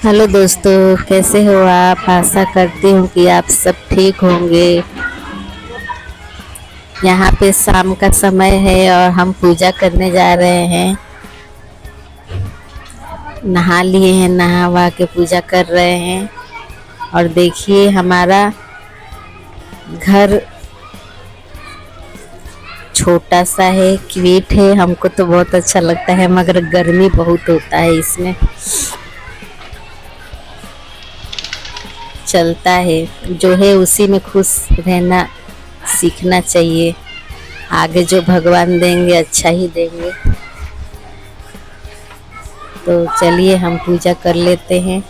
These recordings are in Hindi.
हेलो दोस्तों, कैसे हो आप। आशा करती हूँ कि आप सब ठीक होंगे। यहाँ पे शाम का समय है और हम पूजा करने जा रहे हैं। नहा लिए हैं, नहा वहा के पूजा कर रहे हैं। और देखिए हमारा घर छोटा सा है, क्यूट है। हमको तो बहुत अच्छा लगता है, मगर गर्मी बहुत होता है इसमें। चलता है, जो है उसी में खुश रहना सीखना चाहिए। आगे जो भगवान देंगे अच्छा ही देंगे। तो चलिए हम पूजा कर लेते हैं।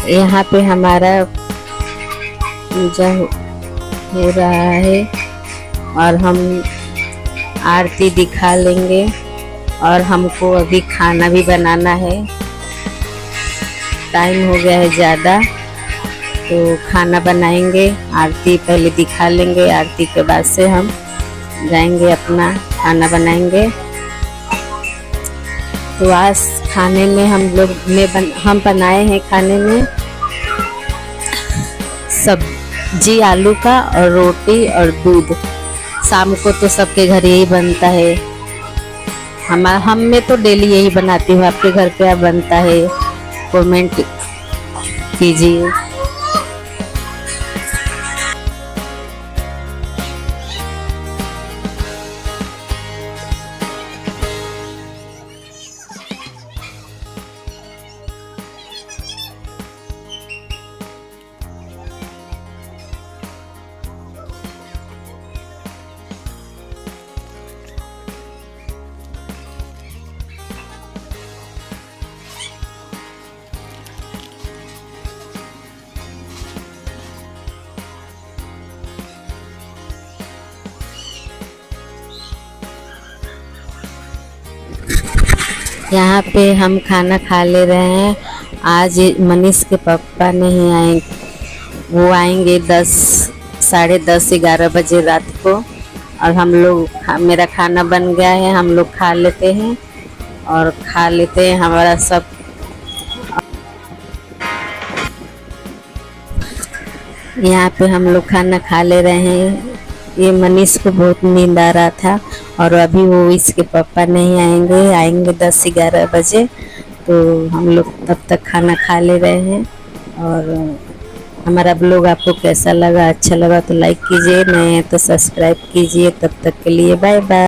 यहाँ पे हमारा पूजा हो रहा है और हम आरती दिखा लेंगे। और हमको अभी खाना भी बनाना है, टाइम हो गया है ज़्यादा। तो खाना बनाएंगे, आरती पहले दिखा लेंगे, आरती के बाद से हम जाएंगे अपना खाना बनाएंगे। तो आज खाने में हम बनाए हैं खाने में सब्जी आलू का और रोटी और दूध। शाम को तो सबके घर यही बनता है। हम में तो डेली यही बनाती हूँ। आपके घर क्या बनता है कमेंट कीजिए। यहाँ पे हम खाना खा ले रहे हैं। आज मनीष के पापा नहीं आए, वो आएंगे 10, साढ़े 10, 11 बजे रात को। और हम लोग मेरा खाना बन गया है, हम लोग खा लेते हैं और खा लेते हैं हमारा सब। यहाँ पे हम लोग खाना खा ले रहे हैं। ये मनीष को बहुत नींद आ रहा था और अभी वो इसके पापा नहीं आएंगे 10, 11 बजे। तो हम लोग तब तक खाना खा ले रहे हैं। और हमारा ब्लॉग आपको कैसा लगा, अच्छा लगा तो लाइक कीजिए, नए हैं तो सब्सक्राइब कीजिए। तब तक के लिए बाय बाय।